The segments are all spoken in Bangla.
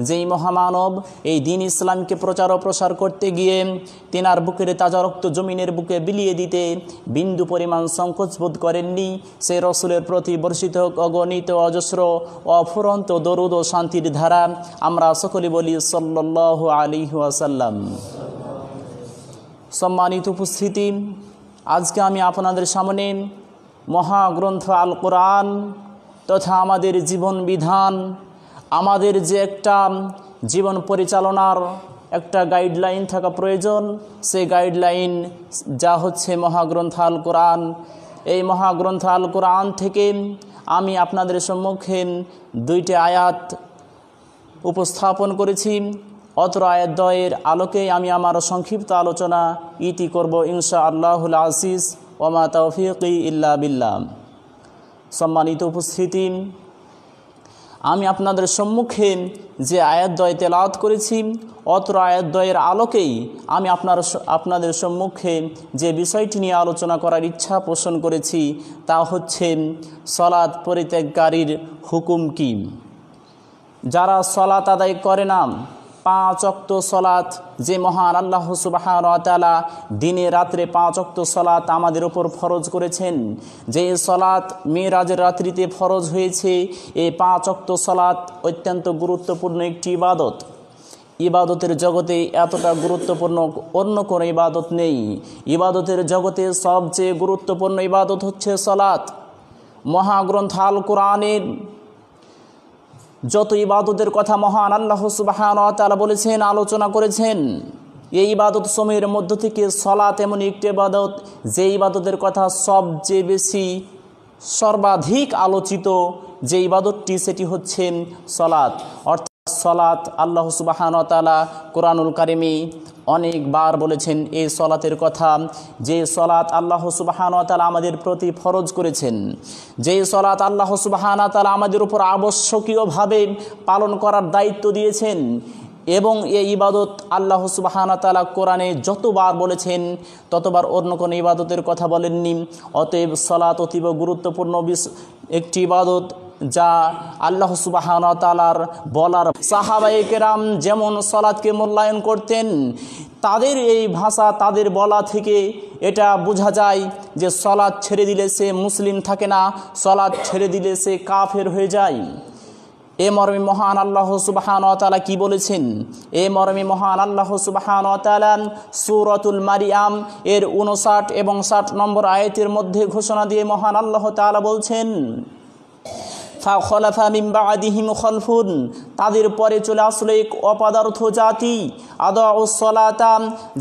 যেই মহামানব এই দিন ইসলামকে প্রচার ও প্রসার করতে গিয়ে তিনার বুকের তাজা রক্ত জমিনের বুকে বিলিয়ে দিতে বিন্দু পরিমাণ সংকোচ বোধ করেননি, সেই রসুলের প্রতি বর্ষিত অগণিত অজস্র অফুরন্ত দরুদ ও শান্তির ধারা আমরা সকলে বলি সাল্লাল্লাহু আলাইহি ওয়াসাল্লাম। সম্মানিত উপস্থিতি, আজকে আমি আপনাদের সামনে মহাগ্রন্থ আল কোরআন তথা আমাদের জীবন বিধান, আমাদের যে একটা জীবন পরিচালনার একটা গাইডলাইন থাকা প্রয়োজন, সেই গাইডলাইন যা হচ্ছে মহাগ্রন্থ আল কোরআন। এই মহাগ্রন্থ আল কোরআন থেকে আমি আপনাদের সম্মুখে দুইটি আয়াত উপস্থাপন করেছি। অত্র আয়াতদ্বয়ের আলোকে আমি আমার সংক্ষিপ্ত আলোচনা ইতি করব ইনশাআল্লাহুল আজিজ, ওমা তাওফীকি ইল্লা বিল্লাহ। সম্মানিত উপস্থিতি, আমি আপনাদের সম্মুখে যে আয়াতদ্বয় তেলাওয়াত করেছি, অত্র আয়াতদ্বয়ের আলোকেই আমি আপনাদের সম্মুখে যে বিষয়টি নিয়ে আলোচনা করার ইচ্ছা পোষণ করেছি তা হচ্ছে সলাত পরিত্যাগকারীর হুকুম কি। যারা সলাত আদায় করে না, 5 ওয়াক্ত সলাত, যে মহান আল্লাহ সুবহানাহু ওয়া তাআলা দিনে রাত্রে 5 ওয়াক্ত সলাত আমাদের উপর ফরজ করেছেন, যে সলাত মিরাজের রাত্রিতে ফরজ হয়েছে, এই 5 ওয়াক্ত সলাত অত্যন্ত গুরুত্বপূর্ণ একটি ইবাদত। ইবাদতের জগতে এতটা গুরুত্বপূর্ণ অন্য কোনো ইবাদত নেই। ইবাদতের জগতে সবচেয়ে গুরুত্বপূর্ণ ইবাদত হচ্ছে সলাত। মহাগ্রন্থ আল কোরআনের যত ইবাদতের কথা মহান আল্লাহ সুবহানাহু ওয়া তাআলা বলেছেন, আলোচনা করেছেন, এই ইবাদত সমূহের মধ্য থেকে সলাত এমন একটি ইবাদত যে ইবাদতের কথা সবচেয়ে বেশি সর্বাধিক আলোচিত যে ইবাদতটি সেটি হচ্ছে সলাত। অর্থাৎ সলাত আল্লাহ সুবহানাহু ওয়া তাআলা কোরআনুল কারিমে অনেকবার বলেছেন এই সলাতের কথা, যে সলাত আল্লাহ সুবহানাহু ওয়া তাআলা আমাদের প্রতি ফরজ করেছেন, যে সলাত আল্লাহ সুবহানাহু ওয়া তাআলা আমাদের উপর আবশ্যকীয়ভাবে পালন করার দায়িত্ব দিয়েছেন। এবং এই ইবাদত আল্লাহ সুবহানাহু ওয়া তাআলা কোরআনে যতবার বলেছেন ততবার অন্য কোনো ইবাদতের কথা বলেননি। অতএব সলাত অতীব গুরুত্বপূর্ণ একটি ইবাদত, যা আল্লাহ সুবহানাহু ওয়া তাআলার বলার সাহাবায়ে কেরাম যেমন সলাতকে মূল্যায়ন করতেন, তাদের এই ভাষা, তাদের বলা থেকে এটা বোঝা যায় যে সলাত ছেড়ে দিলে সে মুসলিম থাকে না, সলাত ছেড়ে দিলে সে কাফের হয়ে যায়। এ মর্মে মহান আল্লাহ সুবহানাহু ওয়া তাআলা কি বলেছেন? এ মর্মে মহান আল্লাহ সুবহানাহু ওয়া তাআলা সূরাতুল মারিয়াম এর 59 এবং 60 নম্বর আয়াতের মধ্যে ঘোষণা দিয়ে মহান আল্লাহ তাআলা বলছেন, ফাখলাফা মিন বা'দিহিম খলফুন, তাদের পরে চলে আসলো এক অপদার্থ জাতি, আদাউস সালাতা,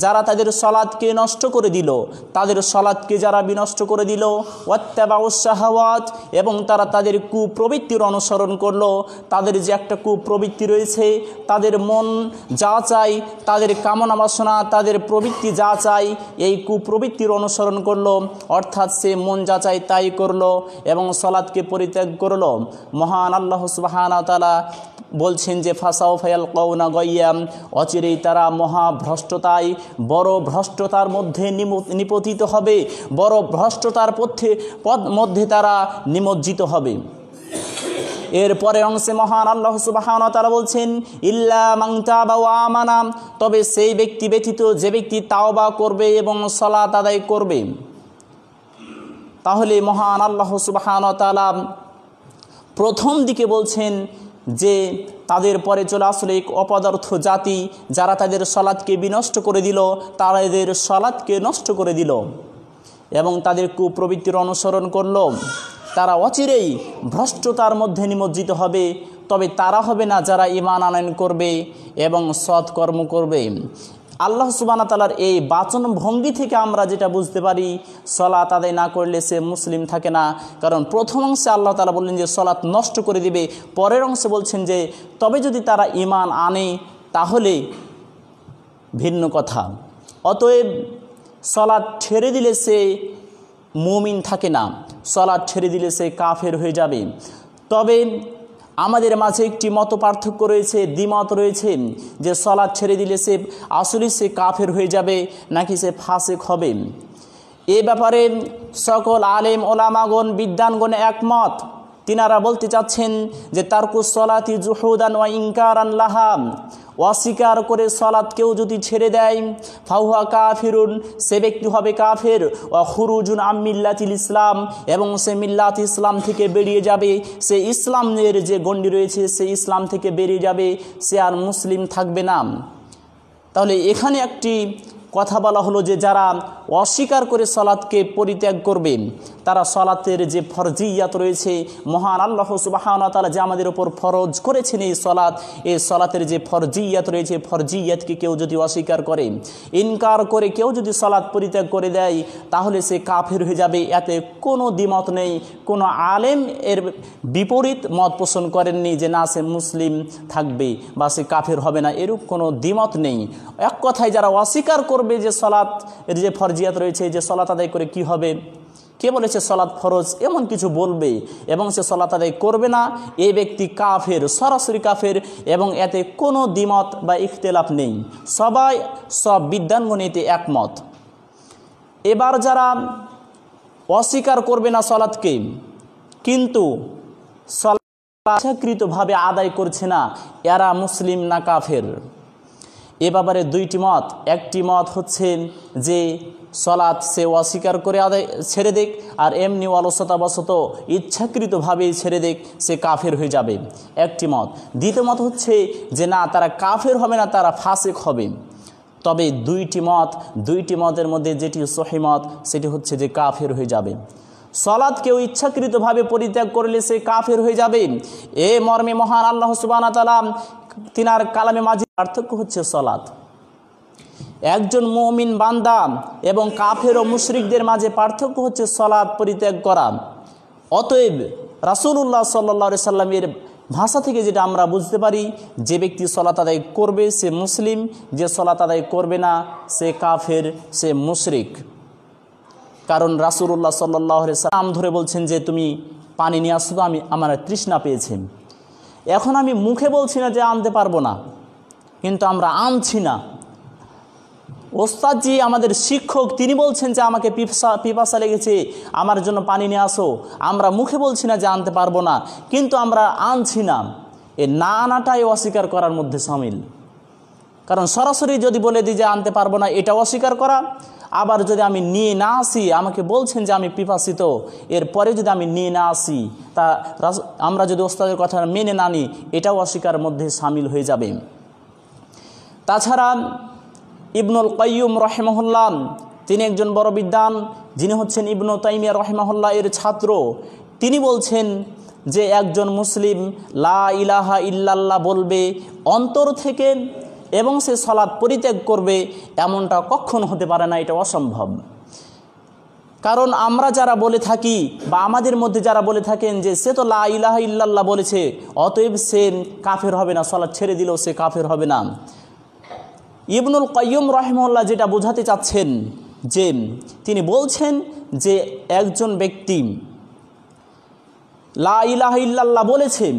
যারা তাদের সালাতকে নষ্ট করে দিল, তাদের সালাতকে যারা বিনষ্ট করে দিল, ওয়াত্তাবাউস শাহাওয়াত, এবং তারা তাদের কুপ্রবৃত্তির অনুসরণ করলো। তাদের যে একটা কুপ্রবৃত্তি রয়েছে, তাদের মন যা চায়, তাদের কামনা বাসনা, তাদের প্রবৃত্তি যা চায়, এই কুপ্রবৃত্তির অনুসরণ করলো, অর্থাৎ সে মন যা চায় তাই করলো এবং সালাতকে পরিত্যাগ করলো। মহান আল্লাহ সুবহানাহু ওয়া তাআলা বলছেন যে ফাসাউফা ইয়ালকাউনা গায়্যাম, অচিরেই তারা মহাভ্রষ্টতায়, বড় ভ্রষ্টতার মধ্যে নিপতিত হবে, বড় ভ্রষ্টতার মধ্যে তারা নিমজ্জিত হবে। এরপরে অংশে মহান আল্লাহ সুবহানাহু ওয়া তাআলা বলছেন, ইল্লা মান তাবা ওয়া আমানা, তবে সেই ব্যক্তি ব্যতীত যে ব্যক্তি তাওবা করবে এবং সালাত আদায় করবে। তাহলে মহান আল্লাহ সুবহানাহু ওয়া তাআলা প্রথম দিকে বলছেন যে তাদের পরে চলে আসলে এক অপদার্থ জাতি, যারা তাদের সালাতকে বিনষ্ট করে দিল, তারা এদের সালাতকে নষ্ট করে দিল এবং তাদের কুপ্রবৃত্তির অনুসরণ করল। তারা অচিরেই ভ্রষ্টতার মধ্যে নিমজ্জিত হবে, তবে তারা হবে না যারা ঈমান আনয়ন করবে এবং সৎকর্ম করবে। আল্লাহ সুবহানাহু ওয়া তাআলার এই বাচন ভঙ্গি থেকে আমরা যেটা বুঝতে পারি, সালাত আদায় না করলে সে মুসলিম থাকে না। কারণ প্রথম অংশে আল্লাহ তাআলা বললেন যে সালাত নষ্ট করে দিবে, পরের অংশে বলছেন যে তবে যদি তারা ঈমান আনে তাহলে ভিন্ন কথা। অতএব সালাত ছেড়ে দিলে সে মুমিন থাকে না, সালাত ছেড়ে দিলে সে কাফের হয়ে যাবে। তবে আমাদের মাঝে একটি মত পার্থক্য রয়েছে, দ্বিমত রয়েছে যে সালাত ছেড়ে দিলে সে আসলে সে কাফের হয়ে যাবে নাকি সে ফাসিক হবে। এ ব্যাপারে সকল আলেম ওলামাগণ বিদ্বানগণ একমত। তিনারা বলতে চাচ্ছেন যে তারকুস সলাতি জুহুদান ওয়া ইনকারান লাহা, অস্বীকার করে সলাৎ কেউ যদি ছেড়ে দেয় ফাহুয়া কাফিরুন, সে ব্যক্তি হবে কাফের, ওয়া খুরুজুন আম মিল্লাতিল ইসলাম, এবং সে মিল্লাত ইসলাম থেকে বেরিয়ে যাবে, সে ইসলামের যে গণ্ডি রয়েছে সে ইসলাম থেকে বেরিয়ে যাবে, সে আর মুসলিম থাকবে না। তাহলে এখানে একটি কথা বলা হলো যে যারা অস্বীকার করে সলাৎকে পরিত্যাগ করবে তারা সলাতের যে ফরজিয়াত রয়েছে, মহান আল্লাহ সুবহানাহু ওয়া তাআলা যে আমাদের উপর ফরজ করেছেন এই সলাতের যে ফরজিয়াত রয়েছে, ফরজিয়াতকে কেউ যদি অস্বীকার করে, ইনকার করে কেউ যদি সলাৎ পরিত্যাগ করে দেয় তাহলে সে কাফের হয়ে যাবে। এতে কোনো দ্বিমত নেই, কোনো আলেম এর বিপরীত মত পোষণ করেননি যে না সে মুসলিম থাকবে বা সে কাফের হবে না, এরূপ কোনো দ্বিমত নেই। এক কথায় যারা অস্বীকার করবে যে সলাৎ এর যে ফরজিয়াত রয়েছে, যে সলাৎ আদায় করে কি হবে, কে বলেছে সলাৎ ফরজ, এমন কিছু বলবে এবং সে সলাৎ আদায় করবে না, এই ব্যক্তি কাফের, সরাসরি কাফের, এবং এতে কোনো দ্বিমত বা ইখতিলাফ নেই, সবাই সব বিদ্বানগণেতে একমত। এবার যারা অস্বীকার করবে না সলাৎকে কিন্তু ইচ্ছাকৃতভাবে আদায় করছে না, এরা মুসলিম না কাফের। এ ব্যাপারে দুইটি মত। একটি মত হচ্ছে যে সলাৎ সে অস্বীকার করে আদায় ছেড়ে দেখ, আর এমনি অলসতাবশত ইচ্ছাকৃতভাবেই ছেড়ে দেখ, সে কাফের হয়ে যাবে, একটি মত। দ্বিতীয় মত হচ্ছে যে না, তারা কাফের হবে না, তারা ফাসিক হবে। তবে দুইটি মতের মধ্যে যেটি সহিহ মত সেটি হচ্ছে যে কাফের হয়ে যাবে। সলাৎ কেউ ইচ্ছাকৃতভাবে পরিত্যাগ করলে সে কাফের হয়ে যাবে, এ মর্মে মহান আল্লাহ সুবহানাহু ওয়া তাআলা তিনার কালামে মাঝে পার্থক্য হচ্ছে সলাৎ। একজন মুমিন বান্দা এবং কাফের ও মুশরিকদের মাঝে পার্থক্য হচ্ছে সলাৎ পরিত্যাগ করা। অতএব রাসূলুল্লাহ সাল্লাল্লাহু আলাইহি সাল্লামের ভাষা থেকে যেটা আমরা বুঝতে পারি, যে ব্যক্তি সলাৎ আদায় করবে সে মুসলিম, যে সলাৎ আদায় করবে না সে কাফের, সে মুশরিক। কারণ রাসূলুল্লাহ সাল্লাল্লাহু আলাইহি সাল্লাম ধরে বলছেন যে তুমি পানি নিয়ে আসো, আমার তৃষ্ণা পেয়েছে। এখন আমি মুখে বলছি না যে আনতে পারবো না, কিন্তু আমরা আনছি না। ওস্তাদজি আমাদের শিক্ষক তিনি বলছেন যে আমাকে পিপাসা লেগেছে, আমার জন্য পানি নিয়ে আসো। আমরা মুখে বলছি না যে আনতে পারবো না, কিন্তু আমরা আনছি না। এ না আনাটাই অস্বীকার করার মধ্যে শামিল। কারণ সরাসরি যদি বলে দিই যে আনতে পারবো না, এটা অস্বীকার করা। আবার যদি আমি নিয়ে না আসি, আমাকে বলছেন যে আমি পিপাসিত, এরপরে যদি আমি নিয়ে না আসি, তা আমরা যদি ওস্তাদের কথা মেনে না নিই, এটাও অস্বীকারের মধ্যে শামিল হয়ে যাবে। তাছাড়া ইবনুল কাইয়ুম রাহিমাহুল্লাহ তিনি একজন বড় বিদ্বান, যিনি হচ্ছেন ইবনু তাইমিয়া রাহিমাহুল্লাহ এর ছাত্র। তিনি বলছেন যে একজন মুসলিম লা ইলাহা ইল্লাল্লাহ বলবে অন্তর থেকে এবং সে সলাৎ পরিত্যাগ করবে, এমনটা কখনো হতে পারে না, এটা অসম্ভব। কারণ আমরা যারা বলে থাকি বা আমাদের মধ্যে যারা বলে থাকেন যে সে তো লা ইলাহা ইল্লাল্লাহ বলেছে, অতএব সে কাফের হবে না, সলাৎ ছেড়ে দিলেও সে কাফের হবে না। ইবনুল কাইয়ুম রাহিমাহুল্লাহ যেটা বোঝাতে চাচ্ছেন, যে তিনি বলছেন যে একজন ব্যক্তি লা ইলাহা ইল্লাল্লাহ বলেছেন,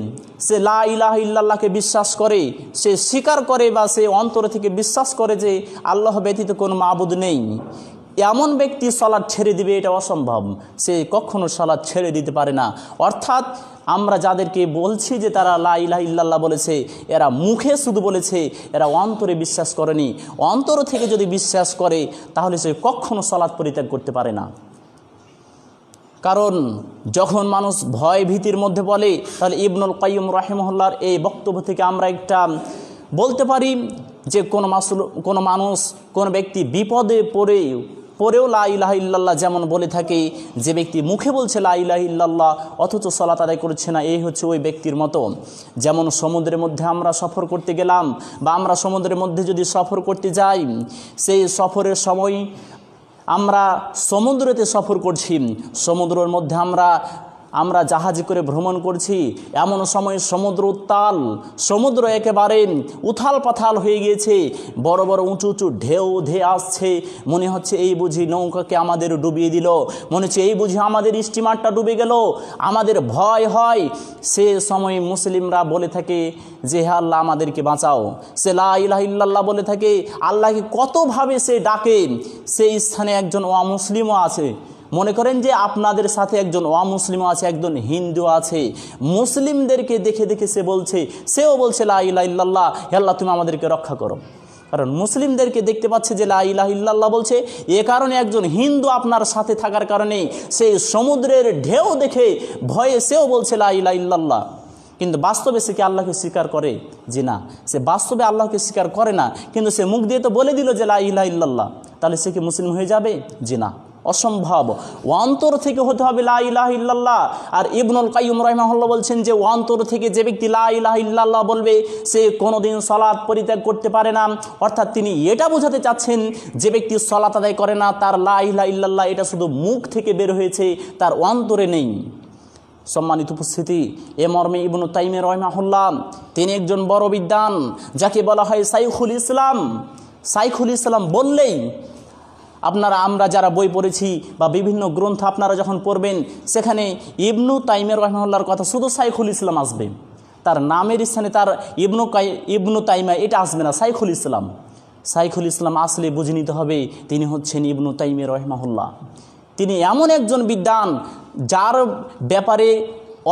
সে লা ইলাহা ইল্লাল্লাহকে বিশ্বাস করে, সে স্বীকার করে বা সে অন্তর থেকে বিশ্বাস করে যে আল্লাহ ব্যতীত কোনো মাবুদ নেই, এমন ব্যক্তি সালাত ছেড়ে দিবে, এটা অসম্ভব। সে কখনো সালাত ছেড়ে দিতে পারে না। অর্থাৎ আমরা যাদেরকে বলছি যে তারা লা ইলাহা ইল্লাল্লাহ বলেছে, এরা মুখে শুধু বলেছে, এরা অন্তরে বিশ্বাস করেনি। অন্তর থেকে যদি বিশ্বাস করে তাহলে সে কখনো সালাত পরিত্যাগ করতে পারে না। কারণ যখন মানুষ ভয় ভীতির মধ্যে বলে, তাহলে ইবনুল কাইয়ুম রাহিমাহুল্লাহর এই বক্তব্য থেকে আমরা একটা বলতে পারি যে কোনো মানুষ কোনো ব্যক্তি বিপদে পড়েও লা ইলাহা ইল্লাল্লাহ যেমন বলে থাকে, যে ব্যক্তি মুখে বলছে লা ইলাহা ইল্লাল্লাহ অথচ সালাত আদায় করছে না, এই হচ্ছে ওই ব্যক্তির মতো। যেমন সমুদ্রের মধ্যে আমরা সফর করতে গেলাম বা আমরা সমুদ্রের মধ্যে যদি সফর করতে যাই, সেই সফরের সময় আমরা সমুদ্রতে সফর করছি, সমুদ্রের মধ্যে আমরা জাহাজে করে ভ্রমণ করছি, এমন সময় সমুদ্র একেবারে উথাল পাথাল হয়ে গিয়েছে, বড় বড় উঁচু উঁচু ঢেউ ধেয়ে আসছে। মনে হচ্ছে এই বুঝি নৌকাকে আমাদের ডুবিয়ে দিল, মনে হচ্ছে এই বুঝি আমাদের স্টিমারটা ডুবে গেল, আমাদের ভয় হয়। সে সময় মুসলিমরা বলে থাকে যে হে আল্লাহ আমাদেরকে বাঁচাও। সে লা ইলাহা ইল্লাল্লাহ বলে থাকে, আল্লাহকে কতভাবে সে ডাকে। সেই স্থানে একজন অমুসলিমও আছে, মনে করেন যে আপনাদের সাথে একজন অমুসলিম আছে, একজন হিন্দু আছে, মুসলিমদেরকে দেখে দেখে সেও বলছে লা ইলাহা ইল্লাল্লাহ, হে আল্লাহ তুমি আমাদেরকে রক্ষা করো। কারণ মুসলিমদেরকে দেখতে পাচ্ছে যে লা ইলাহা ইল্লাল্লাহ বলছে, এ কারণে একজন হিন্দু আপনার সাথে থাকার কারণে সেই সমুদ্রের ঢেউ দেখে ভয়ে সেও বলছে লা ইলাহা ইল্লাল্লাহ। কিন্তু বাস্তবে সে কি আল্লাহকে স্বীকার করে? জি না, সে বাস্তবে আল্লাহকে স্বীকার করে না, কিন্তু সে মুখ দিয়ে তো বলে দিল যে লা ইলাহা ইল্লাল্লাহ। তাহলে সে কি মুসলিম হয়ে যাবে? জি না, অসম্ভব। অন্তর থেকে হতে হবে লা ইলাহা ইল্লাল্লাহ। আর ইবনুল কাইয়্যিম রাহিমাহুল্লাহ বলছেন যে অন্তর থেকে যে ব্যক্তি লা ইলাহা ইল্লাল্লাহ বলবে সে কোনোদিন সালাত পরিত্যাগ করতে পারে না। অর্থাৎ তিনি এটা বোঝাতে চাচ্ছেন যে ব্যক্তি সালাত আদায় করে না তার লা ইলাহা ইল্লাল্লাহ এটা শুধু মুখ থেকে বের হয়েছে, তার অন্তরে নেই। সম্মানিত উপস্থিতি, এ মর্মে ইবনু তাইমিয়া রাহিমাহুল্লাহ তিনি একজন বড় বিদ্বান, যাকে বলা হয় শাইখুল ইসলাম। শাইখুল ইসলাম বললেই আমরা যারা বই পড়েছি বা বিভিন্ন গ্রন্থ আপনারা যখন পড়বেন, সেখানে ইবনু তাইমিয়া রাহিমাহুল্লাহর কথা শুধু শাইখুল ইসলাম আসবে, তার নামের স্থানে তার ইবনু তাইমিয়া এটা আসবে না, শাইখুল ইসলাম। শাইখুল ইসলাম আসলে বুঝে নিতে হবে তিনি হচ্ছেন ইবনু তাইমিয়া রাহিমাহুল্লাহ। তিনি এমন একজন বিদ্বান যার ব্যাপারে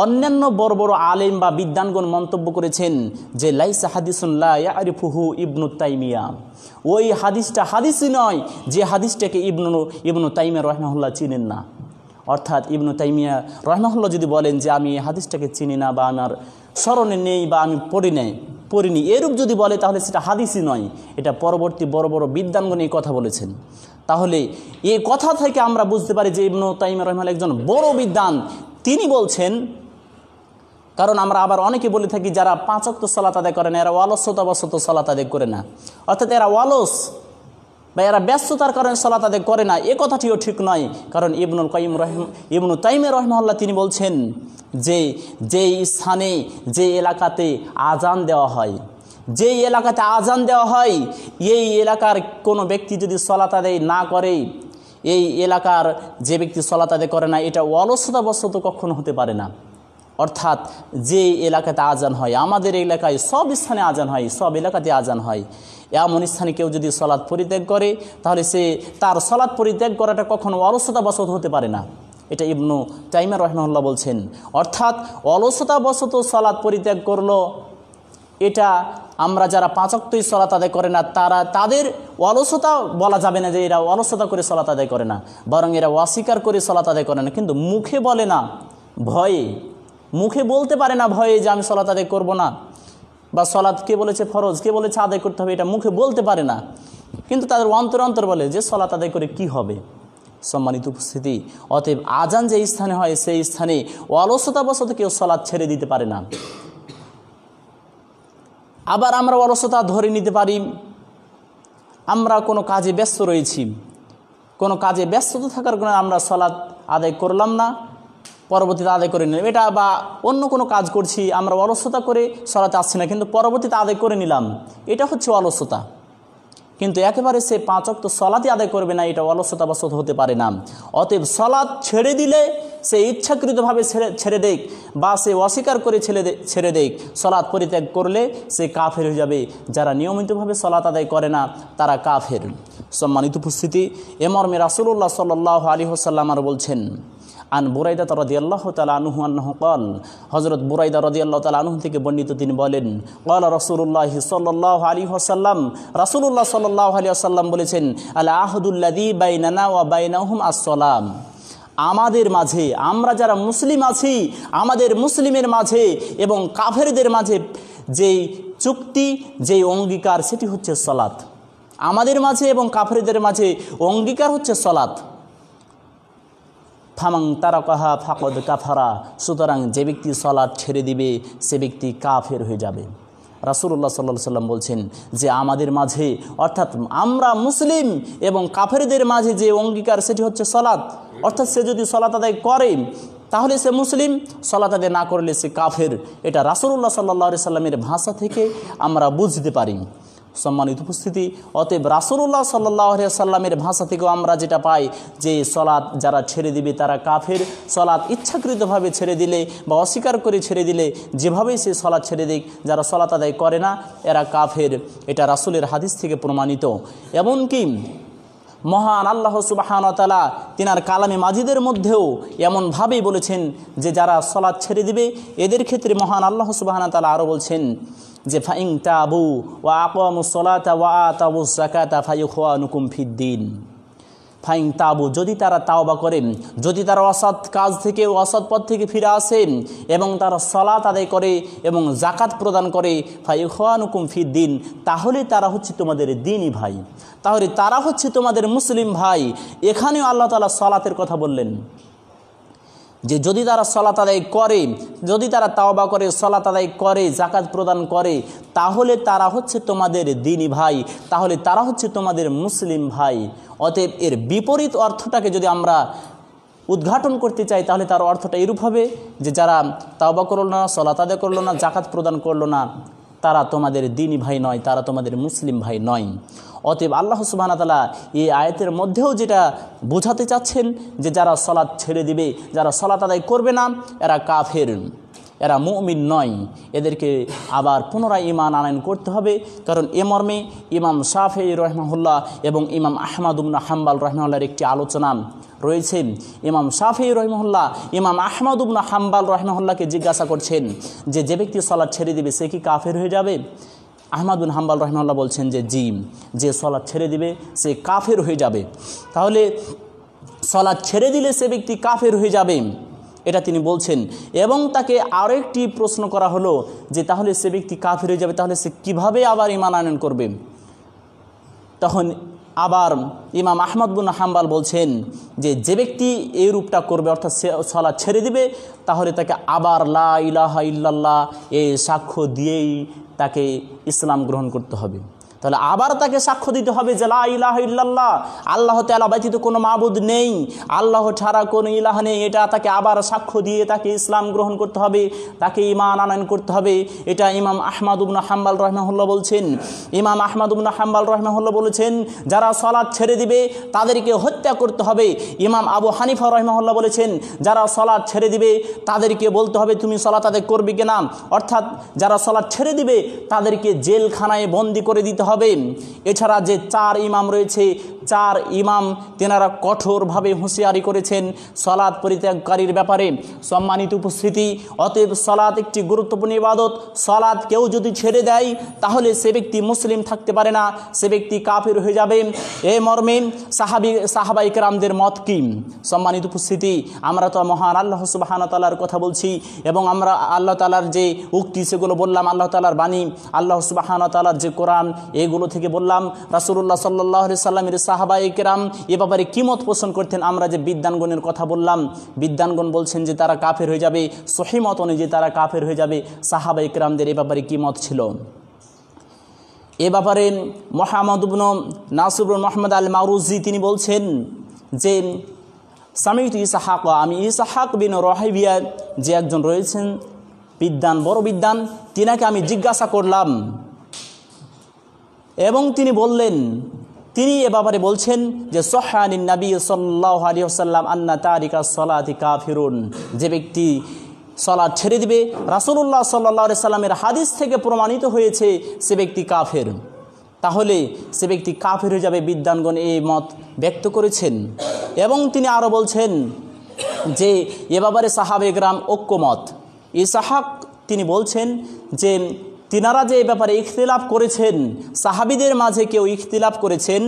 অন্যান্য বড় বড় আলেম বা বিদ্বানগণ মন্তব্য করেছেন যে লাইসা হাদিসুন লা ইয়ারিফুহু ইবনু তাইমিয়া, ওই হাদিসটা হাদিসই নয় যে হাদিসটাকে ইবনু তাইমিয়া রাহিমাহুল্লাহ চিনেন না। অর্থাৎ ইবনু তাইমিয়া রাহিমাহুল্লাহ যদি বলেন যে আমি এই হাদিসটাকে চিনি না বা আমার স্মরণে নেই বা আমি পড়িনি, এরূপ যদি বলে তাহলে সেটা হাদিসই নয়, এটা পরবর্তী বড় বড় বিদ্বানগণ এই কথা বলেছেন। তাহলে এই কথা থেকে আমরা বুঝতে পারি যে ইবনু তাইমিয়া রাহিমাহুল্লাহ একজন বড় বিদ্বান। তিনি বলছেন, কারণ আমরা আবার অনেকে বলে থাকি যারা 5 ওয়াক্ত সালাত আদায় করে না এরা অলসতাবশত সালাত আদায় করে না, অর্থাৎ এরা অলস বা এরা ব্যস্ততার কারণে সালাত আদায় করে না, এ কথাটিও ঠিক নয়। কারণ ইবনু তাইমিয়া রাহিমাহুল্লাহ তিনি বলছেন যে যেই স্থানে যে এলাকাতে আজান দেওয়া হয়, যেই এলাকাতে আজান দেওয়া হয় এই এলাকার কোনো ব্যক্তি যদি সালাত আদায় না করে, এই এলাকার যে ব্যক্তি সালাত আদায় করে না এটা অলসতাবশত কখনো হতে পারে না। অর্থাৎ যে এলাকাতে আজান হয়, আমাদের এলাকায় সব স্থানে আজান হয়, সব এলাকাতে আজান হয়, এমন স্থানে কেউ যদি সালাত পরিত্যাগ করে তাহলে তার সালাত পরিত্যাগ করাটা কখনো অলসতাবশত হতে পারে না। এটা ইবনু তাইমিয়া রাহিমাহুল্লাহ বলছেন। অর্থাৎ অলসতাবশত সালাত পরিত্যাগ করলো, এটা আমরা যারা 5 ওয়াক্তই সালাত আদায় করে না তাদের অলসতা বলা যাবে না যে এরা অলসতা করে সালাত আদায় করে না, বরং এরা অস্বীকার করে সালাত আদায় করে না। কিন্তু মুখে বলে না, ভয়ে মুখে বলতে পারে না, ভয়ে যে আমি সালাত আদায় করব না, বা সালাত কে বলেছে ফরজ, কে বলেছে আদায় করতে হবে, এটা মুখে বলতে পারে না, কিন্তু তাদের অন্তর বলে যে সালাত আদায় করে কি হবে। সম্মানিত উপস্থিতি, অতএব আজান যে স্থানে হয় সেই স্থানে অলসতাবশত কেউ সালাত ছেড়ে দিতে পারে না। আবার আমরা অলসতা ধরে নিতে পারি, আমরা কোনো কাজে ব্যস্ত রয়েছি, কোনো কাজে ব্যস্ততা থাকার কারণে আমরা সালাত আদায় করলাম না, পরবর্তীতে আদায় করে নিলাম, এটা বা অন্য কোনো কাজ করছি আমরা অলসতা করে সালাতে আসছি না কিন্তু পরবর্তীতে আদায় করে নিলাম, এটা হচ্ছে অলসতা। কিন্তু একেবারে সে 5 ওয়াক্ত সালাতই আদায় করবে না, এটা অলসতাবশত হতে পারে না। অতএব সালাত ছেড়ে দিলে সে ইচ্ছাকৃতভাবে ছেড়ে দেখ বা সে অস্বীকার করে ছেড়ে দেখ, সালাত পরিত্যাগ করলে সে কাফের হয়ে যাবে। যারা নিয়মিতভাবে সালাত আদায় করে না তারা কাফের। সম্মানিত উপস্থিতি, এ মর্মে রাসূলুল্লাহ সাল্লাল্লাহু আলাইহি ওয়াসাল্লাম আর বলছেন, আন বুরাইদা রাদিয়াল্লাহু তাআলা আনহু আন্নাহু ক্বাল, হযরত বুরাইদা রাদিয়াল্লাহু তাআলা আনহু থেকে বর্ণিত তিনি বলেন, ক্বালা রাসূলুল্লাহ সাল্লাল্লাহু আলাইহি ওয়াসাল্লাম, রাসূলুল্লাহ সাল্লাল্লাহু আলাইহি ওয়াসাল্লাম বলেছেন, আল আহদুল্লাযী বাইনানা ওয়া বাইনাহুম আসসালাম, আমাদের মাঝে আমরা যারা মুসলিম আছি আমাদের মুসলিমের মাঝে এবং কাফেরদের মাঝে যেই চুক্তি যেই অঙ্গীকার সেটি হচ্ছে সালাত। আমাদের মাঝে এবং কাফেরদের মাঝে অঙ্গীকার হচ্ছে সালাত। ফামাং তারাকাহা ফাকাদ কাফারা, সুতরাং যে ব্যক্তি সালাত ছেড়ে দিবে সে ব্যক্তি কাফের হয়ে যাবে। রাসূলুল্লাহ সাল্লাল্লাহু আলাইহি সাল্লাম বলছেন যে আমাদের মাঝে অর্থাৎ আমরা মুসলিম এবং কাফেরদের মাঝে যে অঙ্গীকার সেটি হচ্ছে সালাত। অর্থাৎ সে যদি সালাত আদায় করে তাহলে সে মুসলিম, সালাত আদায় না করলে সে কাফের। এটা রাসূলুল্লাহ সাল্লাল্লাহু আলাইহি সাল্লামের ভাষা থেকে আমরা বুঝতে পারি। সম্মানিত উপস্থিতি, অতএব রাসূলুল্লাহ সাল্লাল্লাহু আলাইহি সাল্লামের ভাষা থেকেও আমরা যেটা পাই যে সালাত যারা ছেড়ে দিবে তারা কাফের। সালাত ইচ্ছাকৃতভাবে ছেড়ে দিলে বা অস্বীকার করে ছেড়ে দিলে যেভাবেই সে সালাত ছেড়ে দিক, যারা সালাত আদায় করে না এরা কাফের। এটা রাসূলের হাদিস থেকে প্রমাণিত। এমনকি মহান আল্লাহ সুবহানাহু ওয়া তাআলা তিনার কালামে মাজিদের মধ্যেও এমনভাবেই বলেছেন যে যারা সলাৎ ছেড়ে দিবে এদের ক্ষেত্রে মহান আল্লাহ সুবহানাহু ওয়া তাআলা আরও বলছেন যে ফাইন তাবু ওয়া আকামুস সালাতা ওয়া আতাউজ যাকাতা ফাইখওয়ানুকুম ফিদ্দিন। ফাইন তাবু, যদি তারা তাওবা করে, যদি তারা অসৎ কাজ থেকে অসৎ পথ থেকে ফিরে আসে এবং তারা সালাত আদায় করে এবং যাকাত প্রদান করে, ফাইখওয়ানুকুম ফিদ্দিন, তাহলে তারা হচ্ছে তোমাদের দ্বীনি ভাই, তাহলে তারা হচ্ছে তোমাদের মুসলিম ভাই। এখানেও আল্লাহ তাআলা সালাতের কথা বললেন যে যদি তারা সালাত আদায় করে, যদি তারা তাওবা করে, সালাত আদায় করে, যাকাত প্রদান করে, তাহলে তারা হচ্ছে তোমাদের দ্বীনি ভাই, তাহলে তারা হচ্ছে তোমাদের মুসলিম ভাই। অতএব এর বিপরীত অর্থটাকে যদি আমরা উদ্ঘাটন করতে চাই তাহলে তার অর্থটা এরূপ হবে যে যারা তাওবা করলো না, সালাত আদায় করলো না, যাকাত প্রদান করলো না, তারা তোমাদের দ্বীনি ভাই নয়, তারা তোমাদের মুসলিম ভাই নয়। অতএব আল্লাহ সুবহানাহু ওয়া তাআলা এই আয়াতের মধ্যেও যেটা বোঝাতে চাচ্ছেন যে যারা সালাত ছেড়ে দিবে, যারা সালাত আদায় করবে না, এরা কাফের, এরা মুমিন নয়, এদেরকে আবার পুনরায় ঈমান আনয়ন করতে হবে। কারণ এ মর্মে ইমাম শাফিঈ রাহিমাহুল্লাহ এবং ইমাম আহমদ ইবনে হাম্বল রাহিমাহুল্লাহর একটি আলোচনা রয়েছে। ইমাম শাফিঈ রাহিমাহুল্লাহ ইমাম আহমদ ইবনে হাম্বল রাহিমাহুল্লাহকে জিজ্ঞাসা করছেন যে যে ব্যক্তি সালাত ছেড়ে দিবে সে কি কাফের হয়ে যাবে? আহমদ বিন হাম্বল রাহিমাহুল্লাহ বলছেন যে জি, যে সালাত ছেড়ে দিবে সে কাফের হয়ে যাবে। তাহলে সালাত ছেড়ে দিলে সে ব্যক্তি কাফের হয়ে যাবে, এটা তিনি বলছেন। এবং তাকে আরও একটি প্রশ্ন করা হলো যে তাহলে সে ব্যক্তি কাফের হয়ে যাবে, তাহলে সে কিভাবে আবার ঈমান আনয়ন করবে? তখন আবার ইমাম আহমদ বিন হাম্বল বলছেন যে যে ব্যক্তি এই রূপটা করবে, অর্থাৎ সে সালাত ছেড়ে দিবে, তাহলে তাকে আবার লা ইলাহা ইল্লাল্লাহ এই সাক্ষ্য দিয়েই তাকে ইসলাম গ্রহণ করতে হবে। তাহলে আবার তাকে সাক্ষ্য দিতে হবে যে লা ইলাহা ইল্লাল্লাহ, আল্লাহ তাআলা ব্যতীত কোনো মাবুদ নেই, আল্লাহ ছাড়া কোনো ইলাহ নেই, এটা তাকে আবার সাক্ষ্য দিয়ে তাকে ইসলাম গ্রহণ করতে হবে, তাকে ঈমান আনয়ন করতে হবে। এটা ইমাম আহমদ ইবনে হাম্বল রাহিমাহুল্লাহ বলছেন। ইমাম আহমদ ইবনে হাম্বল রাহিমাহুল্লাহ বলেছেন যারা সালাত ছেড়ে দিবে তাদেরকে হত্যা করতে হবে। ইমাম আবু হানিফা রাহিমাহুল্লাহ বলেছেন যারা সালাত ছেড়ে দিবে তাদেরকে বলতে হবে তুমি সালাত আদায় করবে কিনা, অর্থাৎ যারা সালাত ছেড়ে দিবে তাদেরকে জেলখানায় বন্দী করে দিতে হবে। এছাড়া যে চার ইমাম রয়েছে, চার ইমাম তেনারা কঠোরভাবে হুঁশিয়ারি করেছেন সালাত পরিত্যাগকারীর ব্যাপারে। সম্মানিত উপস্থিতি, অতএব সালাত একটি গুরুত্বপূর্ণ ইবাদত। সালাত কেউ যদি ছেড়ে দেয় তাহলে সে ব্যক্তি মুসলিম থাকতে পারে না, সে ব্যক্তি কাফির হয়ে যাবে। এই মর্মে সাহাবায়ে কেরামদের মত কি? সম্মানিত উপস্থিতি, আমরা তো মহান আল্লাহ সুবহানাহু ওয়া তাআলার কথা বলছি এবং আমরা আল্লাহ তাআলার যে উক্তি সেগুলো বললাম, আল্লাহ তাআলার বাণী, আল্লাহ সুবহানাহু ওয়া তাআলার যে কোরআন, এগুলো থেকে বললাম। রাসূলুল্লাহ সাল্লাল্লাহু আলাইহি সাল্লামের সাহাবায়ে কেরাম এ ব্যাপারে কি মত পোষণ করতেন আমরা যে বিদ্বানগণের কথা বললাম, বিদ্বানগণ বলছেন যে তারা কাফের হয়ে যাবে, সহিহ মত অনুযায়ী তারা কাফের হয়ে যাবে। সাহাবায়ে কেরামদের এ ব্যাপারে কি মত ছিল? এ ব্যাপারে মুহাম্মদ ইবনে নাসির মুহাম্মদ আল মারুজি তিনি বলছেন যে সামিউতু ইসহাক, আমি ইসহাক বিন রাহিবিয়া যে একজন রয়েছেন বিদ্বান, বড় বিদ্বান, তিনাকে আমি জিজ্ঞাসা করলাম এবং তিনি বললেন, তিনি এ ব্যাপারে বলছেন যে সহানিন নবী সাল্লাল্লাহু আলাইহি ওয়াসাল্লাম আন্না তারিকা সালাতি কাফিরুন, যে ব্যক্তি সালাত ছেড়ে দিবে রাসূলুল্লাহ সাল্লাল্লাহু আলাইহি সাল্লামের হাদিস থেকে প্রমাণিত হয়েছে সে ব্যক্তি কাফের, তাহলে সে ব্যক্তি কাফের হয়ে যাবে। বিদ্বানগণ এই মত ব্যক্ত করেছেন এবং তিনি আরও বলছেন যে এ ব্যাপারে সাহাবায়ে কেরাম ঐক্যমত। ইসহাক তিনি বলছেন যে তিনারা যে এ ব্যাপারে ইখতিলাফ করেছেন, সাহাবীদের মাঝে কেউ ইখতিলাফ করেছেন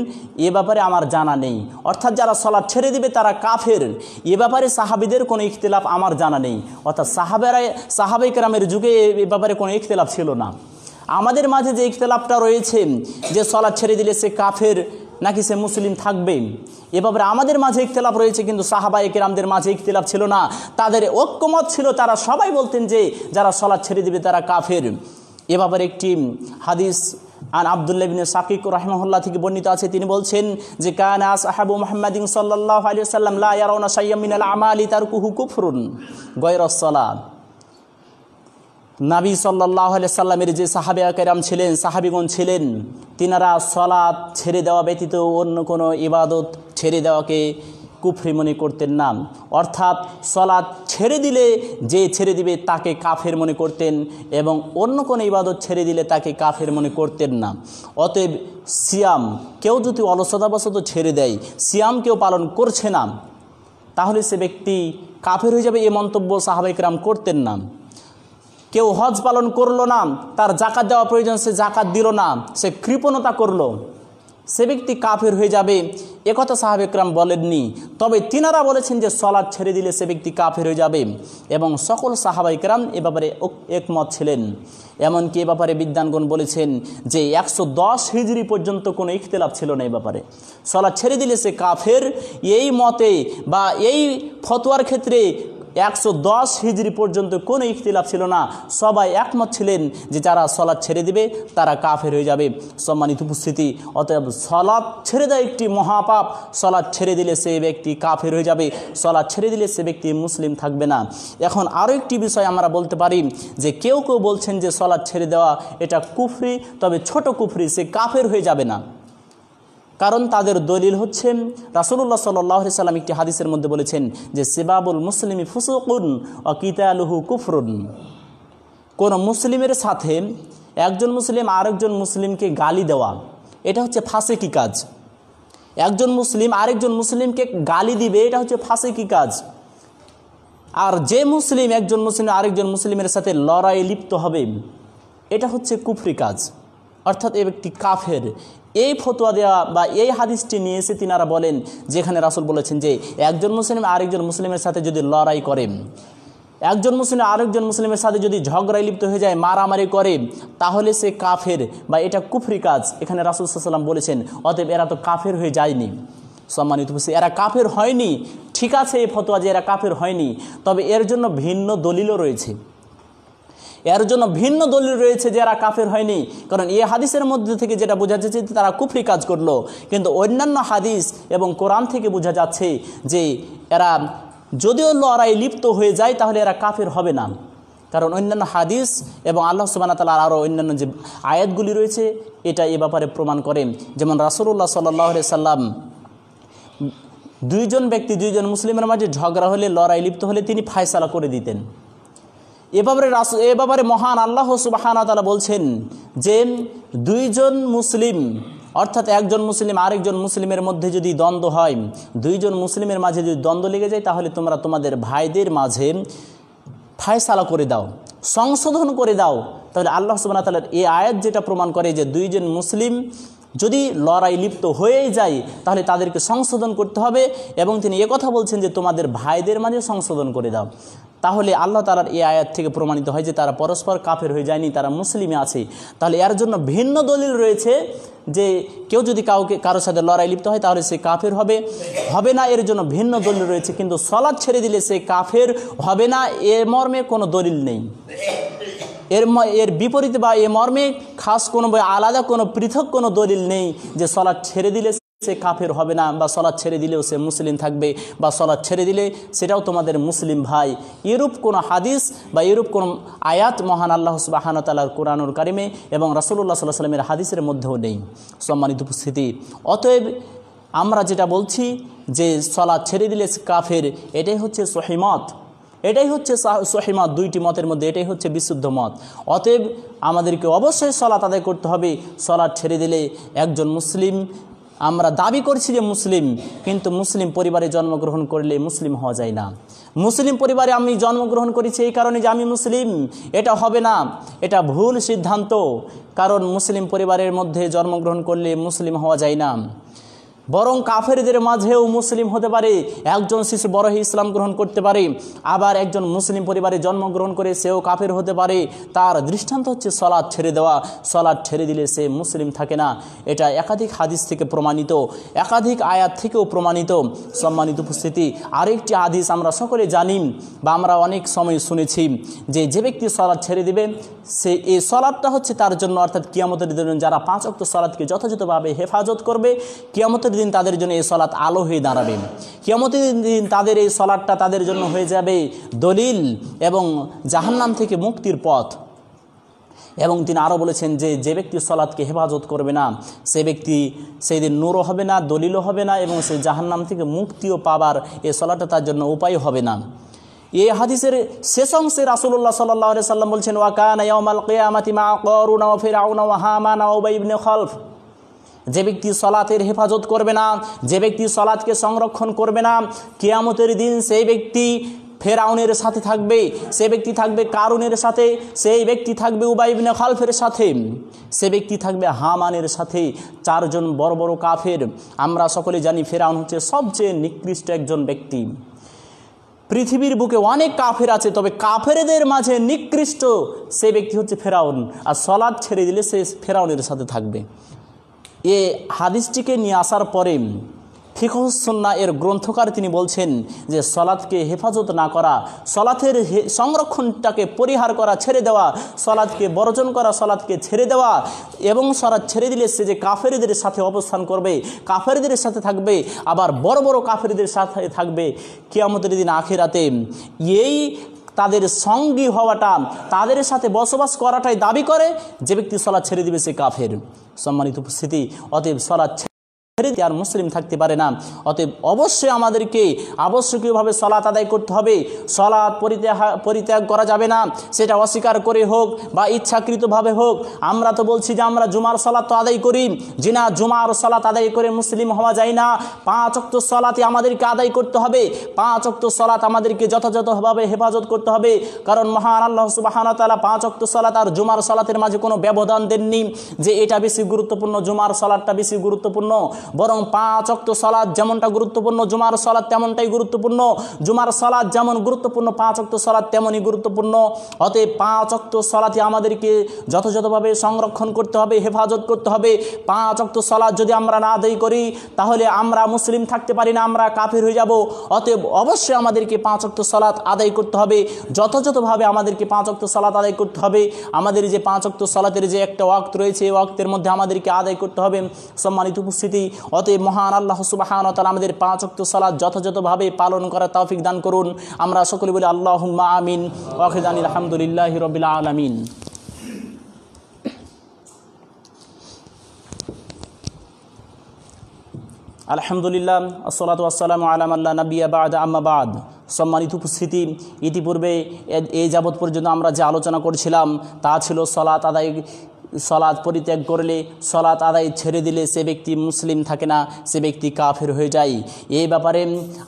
এ ব্যাপারে আমার জানা নেই, অর্থাৎ যারা সালাত ছেড়ে দিবে তারা কাফের, এ ব্যাপারে সাহাবীদের কোনো ইখতিলাফ আমার জানা নেই। অর্থাৎ সাহাবায়ে কেরামের যুগে এ ব্যাপারে কোনো ইখতিলাফ ছিল না। আমাদের মাঝে যে ইখতিলাফটা রয়েছে যে সালাত ছেড়ে দিলে সে কাফের নাকি সে মুসলিম থাকবে, এ ব্যাপারে আমাদের মাঝে ইখতিলাফ রয়েছে, কিন্তু সাহাবায়ে কেরামদের মাঝে ইখতিলাফ ছিল না। তাদের ঐক্যমত ছিল, তারা সবাই বলতেন যে যারা সালাত ছেড়ে দিবে তারা কাফের। এ ব্যাপারে একটি হাদিস আন আব্দুল্লাহ ইবনে শাকিক রাহিমাহুল্লাহ থেকে বর্ণিত আছে, তিনি বলছেন যে কানা আসহাবু মুহাম্মাদিন সাল্লাল্লাহু আলাইহি ওয়াসাল্লাম লা ইয়ারাউনা শাইয়্যাম মিনাল আমালি তারকুহু কুফরুন গায়রাস সালাত। নবী সাল্লাল্লাহু আলাইহি সাল্লামের যে সাহাবায়ে কেরাম ছিলেন, সাহাবীগণ ছিলেন, তিনারা সালাত ছেড়ে দেওয়া ব্যতীত অন্য কোনো ইবাদত ছেড়ে দেওয়াকে কুফরি মনে করতেন না। অর্থাৎ সলাৎ ছেড়ে দিলে যে ছেড়ে দিবে তাকে কাফের মনে করতেন এবং অন্য কোনো ইবাদত ছেড়ে দিলে তাকে কাফের মনে করতেন না। অতএব সিয়াম কেউ যদি অলসতাবশত ছেড়ে দেয়, সিয়াম কেউ পালন করছে না, তাহলে সে ব্যক্তি কাফের হয়ে যাবে, এ মন্তব্য সাহাবায়ে কেরাম করতেন না। কেউ হজ পালন করলো না, তার জাকাত দেওয়া প্রয়োজন, সে জাকাত দিল না, সে কৃপণতা করলো, সে ব্যক্তি কাফের হয়ে যাবে, একথা সাহাবায়ে কেরাম বলেননি। তবে তিনারা বলেছেন যে সলাৎ ছেড়ে দিলে সে ব্যক্তি কাফের হয়ে যাবে এবং সকল সাহাবায়ে কেরাম এ ব্যাপারে একমত ছিলেন। এমনকি এ ব্যাপারে বিদ্বানগণ বলেছেন যে 110 হিজরি পর্যন্ত কোনো ইখতিলাফ ছিল না। এ ব্যাপারে সলাৎ ছেড়ে দিলে সে কাফের, এই মতে বা এই ফতোয়ার ক্ষেত্রে 110 হিজরি পর্যন্ত কোনো ইখতিলাফ ছিল না। সবাই একমত ছিলেন যে যারা সলাৎ ছেড়ে দিবে তারা কাফের হয়ে যাবে। সম্মানিত উপস্থিতি, অতএব সলাৎ ছেড়ে দেয় একটি মহাপাপ। সলাৎ ছেড়ে দিলে সে ব্যক্তি কাফের হয়ে যাবে, সলাৎ ছেড়ে দিলে সে ব্যক্তি মুসলিম থাকবে না। এখন আরও একটি বিষয় আমরা বলতে পারি যে কেউ কেউ বলছেন যে সলাৎ ছেড়ে দেওয়া এটা কুফরি, তবে ছোট কুফরি, সে কাফের হয়ে যাবে না। কারণ তাদের দলিল হচ্ছে রাসূলুল্লাহ সাল্লাল্লাহু আলাইহি সাল্লাম একটি হাদিসের মধ্যে বলেছেন যে সিবাবুল মুসলিমি ফুসুকুন ওয়া কিতালুহু কুফরুন। কোন মুসলিমের সাথে একজন মুসলিম আরেকজন মুসলিমকে গালি দেওয়া, এটা হচ্ছে ফাসিকি কাজ। একজন মুসলিম আরেকজন মুসলিমকে গালি দিবে, এটা হচ্ছে ফাসিকি কাজ। আর যে মুসলিম একজন মুসলিম আরেকজন মুসলিমের সাথে লড়াই লিপ্ত হবে, এটা হচ্ছে কুফরি কাজ, অর্থাৎ এ ব্যক্তি কাফের। এই ফতোয়া দেওয়া বা এই হাদিসটি নিয়ে এসে তিনারা বলেন যেখানে রাসূল বলেছেন যে একজন মুসলিম আরেকজন মুসলিমের সাথে যদি লড়াই করে, একজন মুসলিম আরেকজন মুসলিমের সাথে যদি ঝগড়ায় লিপ্ত হয়ে যায়, মারামারি করে, তাহলে সে কাফের বা এটা কুফরি কাজ, এখানে রাসূল সাল্লাল্লাহু আলাইহি ওয়াসাল্লাম বলেছেন। অতএব এরা তো কাফের হয়ে যায়নি। সম্মানিত উপস্থিতি, এরা কাফের হয়নি, ঠিক আছে এই ফতোয়া যে এরা কাফের হয়নি, তবে এর জন্য ভিন্ন দলিলও রয়েছে। এর জন্য ভিন্ন দলিল রয়েছে যে এরা কাফের হয়নি, কারণ এই হাদিসের মধ্যে থেকে যেটা বোঝা যাচ্ছে যে তারা কুফরি কাজ করলো, কিন্তু অন্যান্য হাদিস এবং কোরআন থেকে বোঝা যাচ্ছে যে এরা যদিও লড়াই লিপ্ত হয়ে যায় তাহলে এরা কাফের হবে না। কারণ অন্যান্য হাদিস এবং আল্লাহ সুবহানাহু ওয়া তাআলার আরও অন্যান্য যে আয়াতগুলি রয়েছে এটা এ ব্যাপারে প্রমাণ করে। যেমন রাসূলুল্লাহ সাল্লাল্লাহু আলাইহি সাল্লাম দুইজন মুসলিমের মাঝে ঝগড়া হলে, লড়াই লিপ্ত হলে তিনি ফায়সালা করে দিতেন। এ ব্যাপারে মহান আল্লাহ সুবহানাহু ওয়া তাআলা বলছেন যে দুইজন মুসলিম, অর্থাৎ একজন মুসলিম আরেকজন মুসলিমের মধ্যে যদি দ্বন্দ্ব হয়, দুইজন মুসলিমের মাঝে যদি দ্বন্দ্ব লেগে যায়, তাহলে তোমরা তোমাদের ভাইদের মাঝে ফায়সালা করে দাও, সংশোধন করে দাও। তাহলে আল্লাহ সুবহানাহু ওয়া তাআলার এই আয়াত যেটা প্রমাণ করে যে দুইজন মুসলিম যদি লড়াই লিপ্ত হয়েই যায় তাহলে তাদেরকে সংশোধন করতে হবে, এবং তিনি একথা বলছেন যে তোমাদের ভাইদের মাঝে সংশোধন করে দাও। তাহলে আল্লাহ তাআলার এই আয়াত থেকে প্রমাণিত হয় যে তারা পরস্পর কাফের হয়ে যায়নি, তারা মুসলিমে আছে। তাহলে এর জন্য ভিন্ন দলিল রয়েছে যে কেউ যদি কারোর সাথে লড়াই লিপ্ত হয় তাহলে সে কাফের হবে না, এর জন্য ভিন্ন দলিল রয়েছে। কিন্তু সলাৎ ছেড়ে দিলে সে কাফের হবে না, এর মর্মে কোনো দলিল নেই। এর বিপরীতে বা এ মর্মে খাস কোনো আলাদা কোনো পৃথক কোনো দলিল নেই যে সলাৎ ছেড়ে দিলে সে কাফের হবে না, বা সলাৎ ছেড়ে দিলেও সে মুসলিম থাকবে, বা সলাৎ ছেড়ে দিলে সেটাও তোমাদের মুসলিম ভাই। এরূপ কোনো হাদিস বা এরূপ কোনো আয়াত মহান আল্লাহ সুবহানাহু ওয়া তাআলার কোরআনুল কারিমে এবং রাসূলুল্লাহ সাল্লাল্লাহু আলাইহি ওয়াসাল্লামের হাদিসের মধ্যেও নেই। সম্মানিত উপস্থিতি, অতএব আমরা যেটা বলছি যে সলাৎ ছেড়ে দিলে কাফের, এটাই হচ্ছে সহিহ মত, এটাই হচ্ছে সহিহ মত। দুইটি মতের মধ্যে এটাই হচ্ছে বিশুদ্ধ মত। অতএব আমাদেরকে অবশ্যই সলাৎ আদায় করতে হবে। সলাৎ ছেড়ে দিলে একজন মুসলিম, আমরা দাবি করছি যে মুসলিম, কিন্তু মুসলিম পরিবারে জন্মগ্রহণ করলে মুসলিম হওয়া যায় না। মুসলিম পরিবারে আমি জন্মগ্রহণ করেছি এই কারণে যে আমি মুসলিম, এটা হবে না, এটা ভুল সিদ্ধান্ত। কারণ মুসলিম পরিবারের মধ্যে জন্মগ্রহণ করলে মুসলিম হওয়া যায় না, বরং কাফেরদের মাঝেও মুসলিম হতে পারে। একজন শিশু বড় হয়ে ইসলাম গ্রহণ করতে পারে, আবার একজন মুসলিম পরিবারে জন্মগ্রহণ করে সেও কাফের হতে পারে। তার দৃষ্টান্ত হচ্ছে সলাৎ ছেড়ে দেওয়া। সলাৎ ছেড়ে দিলে সে মুসলিম থাকে না, এটা একাধিক হাদিস থেকে প্রমাণিত, একাধিক আয়াত থেকেও প্রমাণিত। সম্মানিত উপস্থিতি, আরেকটি হাদিস আমরা সকলে জানি বা আমরা অনেক সময় শুনেছি যে ব্যক্তি সলাৎ ছেড়ে দিবে সে এই সলাৎটা হচ্ছে তার জন্য, অর্থাৎ কিয়ামতের দিন যারা 5 ওয়াক্ত সলাৎকে যথাযথভাবে হেফাজত করবে, কিয়ামতের দিন তাদের জন্য এই সলাৎ আলো হয়ে দাঁড়াবে। কিয়ামতের দিন তাদের এই সলাৎটা তাদের জন্য হয়ে যাবে দলিল এবং জাহান্নাম থেকে মুক্তির পথ। এবং তিনি আরও বলেছেন যে যে ব্যক্তি সলাৎকে হেফাজত করবে না সে ব্যক্তি সেই দিন নূরও হবে না, দলিলও হবে না, এবং সে জাহান্নাম থেকে মুক্তিও পাবার এই সলাৎটা তার জন্য উপায় হবে না। এই হাদিসের শেষ অংশে রাসূলুল্লাহ সাল্লাল্লাহু আলাইহি সাল্লাম বলছেন, ওয়া কানা ইয়াউমাল কিয়ামাতি মা কারুন ওয়া ফিরআউন ওয়া হামান ওয়া উবাই ইবনে খালফ। যে ব্যক্তি সলাতের হেফাজত করবে না, যে ব্যক্তি সলাতকে সংরক্ষণ করবে না, কিয়ামতের দিন সেই ব্যক্তি ফেরাউনের সাথে থাকবে, সে ব্যক্তি থাকবে কারুনের সাথে, সেই ব্যক্তি থাকবে উবাই ইবনে খালফের সাথে, সে ব্যক্তি থাকবে হামানের সাথে। চারজন বড় বড় কাফের। আমরা সকলে জানি ফেরাউন হচ্ছে সবচেয়ে নিকৃষ্ট একজন ব্যক্তি। পৃথিবীর বুকে অনেক কাফের আছে, তবে কাফেরদের মাঝে নিকৃষ্ট সে ব্যক্তি হচ্ছে ফেরাউন। আর সলাৎ ছেড়ে দিলে সে ফেরাউনের সাথে থাকবে। এ হাদিসটিকে নিয়ে আসার পরে ফিকহুস সুন্নাহ এর গ্রন্থকার তিনি বলছেন যে সলাৎকে হেফাজত না করা, সলাতের সংরক্ষণটাকে পরিহার করা, ছেড়ে দেওয়া, সলাৎকে বর্জন করা, সলাৎকে ছেড়ে দেওয়া, এবং সলাৎ ছেড়ে দিলে সে যে কাফেরদের সাথে অবস্থান করবে, কাফেরদের সাথে থাকবে, আবার বড় বড় কাফেরদের সাথে থাকবে কিয়ামতের দিন আখিরাতে। এই তাদের সঙ্গী হওয়াটা, তাদের সাথে বসবাস করাটাই দাবি করে যে ব্যক্তি সলাৎ ছেড়ে দিবে সে কাফের। সম্মানিত উপস্থিতি, অতএব সলাৎ আর মুসলিম থাকতে পারে না। অতএব অবশ্যই আমাদেরকে আবশ্যকীয়ভাবে সলাত আদায় করতে হবে। সলাত পরিত্যাগ করা যাবে না, সেটা অস্বীকার করে হোক বা ইচ্ছাকৃতভাবে হোক। আমরা তো বলছি যে আমরা জুমার সলাত তো আদায় করি, যে না জুমার সলাত আদায় করে মুসলিম হওয়া যায় না। 5 ওয়াক্ত সলাতে আমাদেরকে আদায় করতে হবে, 5 ওয়াক্ত সলাত আমাদেরকে যথাযথভাবে হেফাজত করতে হবে। কারণ মহান আল্লাহ সুবহানাহু ওয়া তাআলা 5 ওয়াক্ত সলাত আর জুমার সলাতের মাঝে কোনো ব্যবধান দেননি যে এটা বেশি গুরুত্বপূর্ণ, জুমার সলাতটা বেশি গুরুত্বপূর্ণ, বরং 5 ওয়াক্ত সালাত যেমনটা গুরুত্বপূর্ণ জুমার সালাত তেমনটাই গুরুত্বপূর্ণ। জুমার সালাত যেমন গুরুত্বপূর্ণ 5 ওয়াক্ত সালাত তেমনই গুরুত্বপূর্ণ। অতএব 5 ওয়াক্ত সালাতে আমাদেরকে যথাযথভাবে সংরক্ষণ করতে হবে, হেফাজত করতে হবে। 5 ওয়াক্ত সালাত যদি আমরা না আদায় করি তাহলে আমরা মুসলিম থাকতে পারি না, আমরা কাফির হয়ে যাব। অতএব অবশ্যই আমাদেরকে 5 ওয়াক্ত সালাত আদায় করতে হবে, যথাযথভাবে আমাদেরকে 5 ওয়াক্ত সালাত আদায় করতে হবে। আমাদের যে 5 ওয়াক্ত সালাতের যে একটা ওয়াক্ত রয়েছে, এই ওয়াক্তের মধ্যে আমাদেরকে আদায় করতে হবে। সম্মানিত উপস্থিতি, অতএব মহান আল্লাহ সুবহানাহু ওয়া তাআলা আমাদের 5 ওয়াক্ত সালাত যথাযথভাবে পালন করার তৌফিক দান করুন। আমরা সকলে বলি আল্লাহুম্মা আমিন। ওয়া আখিরু আলহামদুলিল্লাহি রাব্বিল আলামিন। আলহামদুলিল্লাহ, আসসালাতু ওয়াসসালামু আলা মান লা নাবিয়্যা বা'দা, আম্মা বা'দ। সম্মানিত উপস্থিতি, ইতিপূর্বে এই যাবৎ পর্যন্ত আমরা যে আলোচনা করছিলাম তা ছিল সলাৎ পরিত্যাগ করলে, সলাৎ আদায় ছেড়ে দিলে সে ব্যক্তি মুসলিম থাকে না, সে ব্যক্তি কাফের হয়ে যায়। এই ব্যাপারে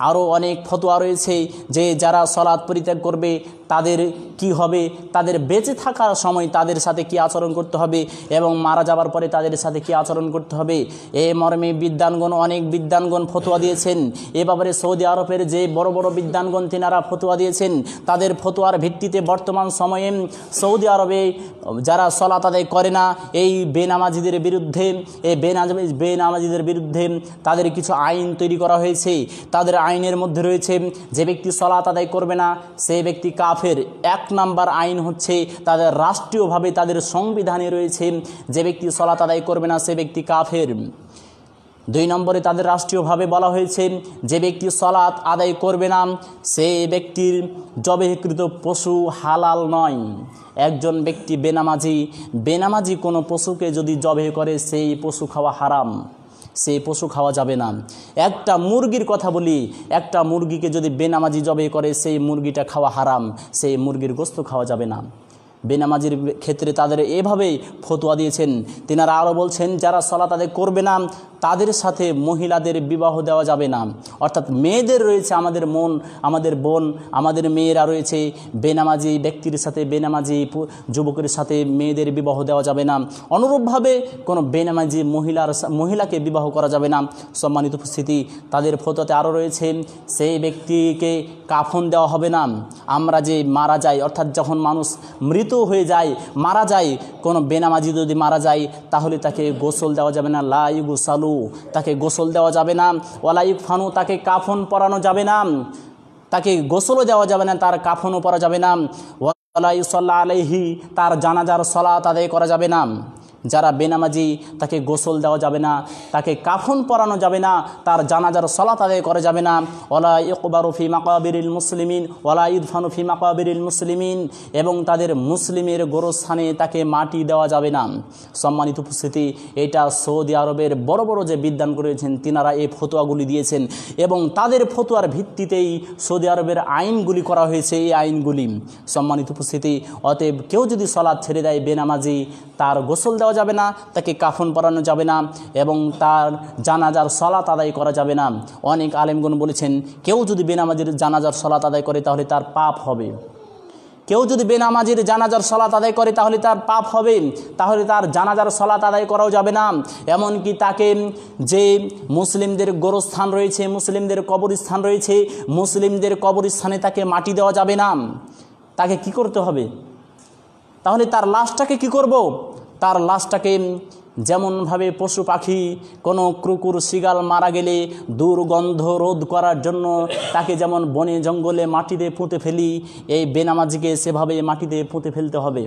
আরও অনেক ফতোয়া রয়েছে যে যারা সলাৎ পরিত্যাগ করবে তাদের কি হবে, তাদের বেঁচে থাকার সময় তাদের সাথে কি আচরণ করতে হবে এবং মারা যাবার পরে তাদের সাথে কি আচরণ করতে হবে। এ মর্মে অনেক বিদ্বানগণ ফতোয়া দিয়েছেন। এ ব্যাপারে সৌদি আরবের যে বড় বড় বিদ্বানগণ তিনারা ফতোয়া দিয়েছেন, তাদের ফতোয়ার ভিত্তিতে বর্তমান সময়ে সৌদি আরবে যারা সলাৎ আদায় করে না, এই বেনামাজিদের বিরুদ্ধে তাদের কিছু আইন তৈরি করা হয়েছে। তাদের আইনের মধ্যে রয়েছে যে ব্যক্তি সলাৎ আদায় করবে না সে ব্যক্তি কাফের। 1 নাম্বার আইন হচ্ছে তাদের রাষ্ট্রীয়ভাবে তাদের সংবিধানে রয়েছে যে ব্যক্তি সলাৎ আদায় করবে না সে ব্যক্তি কাফের। 2 নম্বরে তাদের রাষ্ট্রীয়ভাবে বলা হয়েছে যে ব্যক্তি সলাৎ আদায় করবে না সে ব্যক্তির জবেহকৃত পশু হালাল নয়। একজন ব্যক্তি বেনামাজি কোনো পশুকে যদি জবেহ করে সেই পশু খাওয়া হারাম, সেই পশু খাওয়া যাবে না। একটা মুরগির কথা বলি, একটা মুরগিকে যদি বেনামাজি জবেহ করে সেই মুরগিটা খাওয়া হারাম, সেই মুরগির গোশত খাওয়া যাবে না। বেনামাজির ক্ষেত্রে তাদের এভাবেই ফতোয়া দিয়েছেন। তিনারা আরও বলছেন যারা সলাৎ আদায় করবে না তাদের সাথে মহিলাদের বিবাহ দেওয়া যাবে না। অর্থাৎ মেয়েদের রয়েছে, আমাদের বোন, আমাদের মেয়েরা রয়েছে, বেনামাজি ব্যক্তির সাথে, বেনামাজি যুবকের সাথে মেয়েদের বিবাহ দেওয়া যাবে না। অনুরূপভাবে কোনো বেনামাজি মহিলাকে বিবাহ করা যাবে না। সম্মানিত উপস্থিতি, তাদের ফতোয়াতে আরও রয়েছে সেই ব্যক্তিকে কাফন দেওয়া হবে না। আমরা যে মারা যাই, অর্থাৎ যখন মানুষ মৃত হয়ে যায়, মারা যায়, কোনো বেনামাজি যদি মারা যায় তাহলে তাকে গোসল দেওয়া যাবে না। লা ইউগসালু, তাকে গোসল দেওয়া যাবে না। ওয়ালা ইউকফানু, তাকে কাফন পরানো যাবে না, তাকে গোসলও দেওয়া যাবে না, তার কাফনও পরা যাবে না। ওয়ালা ইউসাল্লা আলাইহি, তার জানাজার সালাত আদায় করা যাবে না। যারা বেনামাজি তাকে গোসল দেওয়া যাবে না, তাকে কাফন পরানো যাবে না, তার জানাজার সালাত আদায় করা যাবে না। ওয়ালা ইকবারু ফি মাকাবিরিল মুসলিমিন ওয়ালা ইদফানু ফি মাকাবিরিল মুসলিমিন, এবং তাদের মুসলিমের গোরস্থানে তাকে মাটি দেওয়া যাবে না। সম্মানিত উপস্থিতি, এটা সৌদি আরবের বড় বড় যে বিদ্বান করেছেন তিনারা এই ফতোয়াগুলি দিয়েছেন, এবং তাদের ফতোয়ার ভিত্তিতেই সৌদি আরবের আইনগুলি করা হয়েছে। এই আইনগুলি সম্মানিত উপস্থিতি, অতএব কেউ যদি সালাত ছেড়ে দেয় বেনামাজি, তার গোসল দেওয়া যাবে না, তাকে কাফন পরানো যাবে না, এবং তার জানাজার সালাত আদায় করা যাবে না। অনেক আলেমগণ বলেছেন কেউ যদি বেনামাজির জানাজার সালাত আদায় করে তাহলে তার পাপ হবে। কেউ যদি বেনামাজির জানাজার সালাত আদায় করে তাহলে তার পাপ হবে, তাহলে তার জানাজার সালাত আদায় করাও যাবে না। এমনকি তাকে যে মুসলিমদের গোরস্থান রয়েছে, মুসলিমদের কবরস্থান রয়েছে, মুসলিমদের কবরস্থানে তাকে মাটি দেওয়া যাবে না। তাকে কি করতে হবে? তাহলে তার লাশটাকে কি করব? তার লাশটাকে যেমনভাবে পশু পাখি, কোনো কুকুর শিগাল মারা গেলে দুর্গন্ধ রোধ করার জন্য তাকে যেমন বনে জঙ্গলে মাটিতে পুঁতে ফেলি, এই বেনামাজিকে সেভাবে মাটিতে পুঁতে ফেলতে হবে।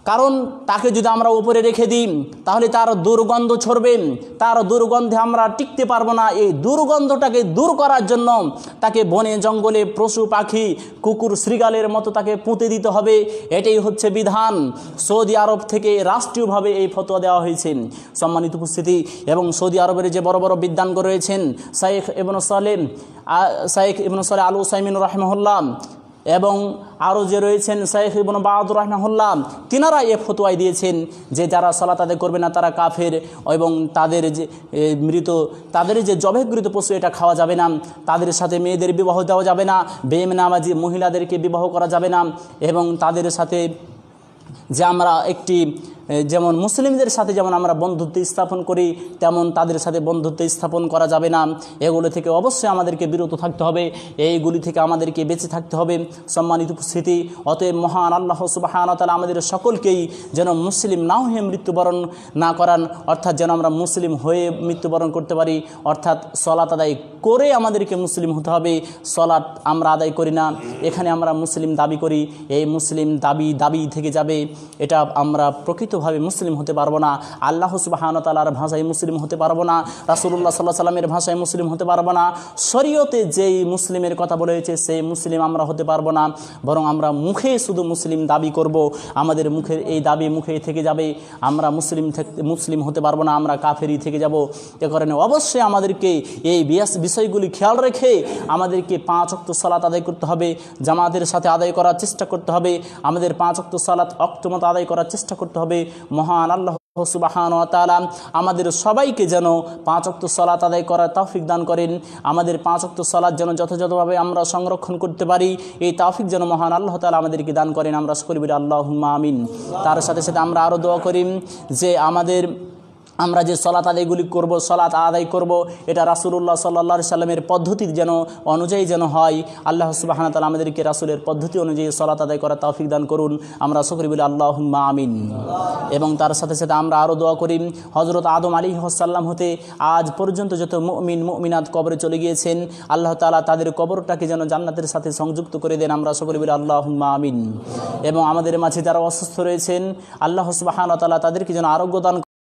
কারণ তাকে যদি আমরা উপরে রেখে দিই তাহলে তার দুর্গন্ধ ছড়বে, তার দুর্গন্ধে আমরা টিকতে পারবো না। এই দুর্গন্ধটাকে দূর করার জন্য তাকে বনে জঙ্গলে পশু পাখি কুকুর শৃগালের মতো তাকে পুঁতে দিতে হবে। এটাই হচ্ছে বিধান। সৌদি আরব থেকে রাষ্ট্রীয়ভাবে এই ফতোয়া দেওয়া হয়েছে। সম্মানিত উপস্থিতি, এবং সৌদি আরবের যে বড় বড় বিদ্বানগণ রয়েছেন, শাইখ ইবনে সালেহ আল উসাইমিন রাহিমাহুল্লাহ, এবং আরও যে রয়েছেন শাইখ ইবনে বাজ রাহিমাহুল্লাহ, তিনারা এ ফতোয়াই দিয়েছেন যে যারা সালাত আদায় করবে না তারা কাফের, এবং তাদের যে জবেহকৃত পশু এটা খাওয়া যাবে না, তাদের সাথে মেয়েদের বিবাহ দেওয়া যাবে না, বেনামাজি মহিলাদেরকে বিবাহ করা যাবে না, এবং তাদের সাথে যে আমরা যেমন মুসলিমদের সাথে যেমন আমরা বন্ধুত্ব স্থাপন করি তেমন তাদের সাথে বন্ধুত্ব স্থাপন করা যাবে না। এগুলো থেকে অবশ্যই আমাদেরকে বিরত থাকতে হবে, এইগুলি থেকে আমাদেরকে বেঁচে থাকতে হবে। সম্মানিত উপস্থিতি, অতএব মহান আল্লাহ সুবহানাহু ওয়া তাআলা আমাদের সকলকেই যেন মুসলিম না হয়ে মৃত্যুবরণ না করান, অর্থাৎ যেন আমরা মুসলিম হয়ে মৃত্যুবরণ করতে পারি, অর্থাৎ সলাত আদায় করে আমাদেরকে মুসলিম হতে হবে। সলাত আমরা আদায় করি না, এখানে আমরা মুসলিম দাবি করি, এই মুসলিম দাবি থেকে যাবে, এটা আমরা প্রকৃতভাবে মুসলিম হতে পারবো না। আল্লাহ সুবহানাহু ওয়া তাআলার ভাষায় মুসলিম হতে পারবো না, রাসূলুল্লাহ সাল্লাল্লাহু আলাইহি সাল্লামের ভাষায় মুসলিম হতে পারবো না, শরীয়তে যেই মুসলিমের কথা বলা হয়েছে সেই মুসলিম আমরা হতে পারবো না, বরং আমরা মুখে শুধু মুসলিম দাবি করব। আমাদের মুখের এই দাবি মুখে থেকে যাবে, আমরা মুসলিম হতে পারবো না, আমরা কাফেরই থেকে যাব। এ কারণে অবশ্যই আমাদেরকে এই বিষয়গুলি খেয়াল রেখে আমাদেরকে 5 ওয়াক্ত সালাত আদায় করতে হবে, জামাতের সাথে আদায় করার চেষ্টা করতে হবে, আমাদের 5 ওয়াক্ত সালাত অক্তমত আদায় করার চেষ্টা করতে হবে। মহান আল্লাহ সুবহানাহু ওয়া তাআলা আমাদের সবাইকে যেন 5 ওয়াক্ত সালাত আদায় করার তৌফিক দান করেন, আমাদের 5 ওয়াক্ত সালাত যেন যথাযথভাবে আমরা সংরক্ষণ করতে পারি, এই তৌফিক যেন মহান আল্লাহ তাআলা আমাদেরকে দান করেন। আমরা সকলে বলি আল্লাহুম্মা আমিন। তার সাথে সাথে আমরা আরও দোয়া করি যে আমরা যে সলাত আদায়গুলি করব, সলাত আদায় করব, এটা রাসূলুল্লাহ সাল্লাল্লাহু আলাইহি সাল্লামের পদ্ধতি অনুযায়ী যেন হয়। আল্লাহ সুবহানাহু ওয়া তাআলা আমাদেরকে রাসূলের পদ্ধতি অনুযায়ী সলাত আদায় করার তৌফিক দান করুন। আমরা সকলে বলি আল্লাহুম্মা আমিন। এবং তার সাথে সাথে আমরা আরও দোয়া করি হযরত আদম আলাইহিস সালাম হতে আজ পর্যন্ত যত মুমিনাত কবরে চলে গিয়েছেন, আল্লাহ তাআলা তাদের কবরটাকে যেন জান্নাতের সাথে সংযুক্ত করে দেন। আমরা সকলে বলি আল্লাহুম্মা আমিন। এবং আমাদের মাঝে যারা অসুস্থ রয়েছেন, আল্লাহ সুবহানাহু ওয়া তাআলা তাদেরকে যেন আরোগ্য দান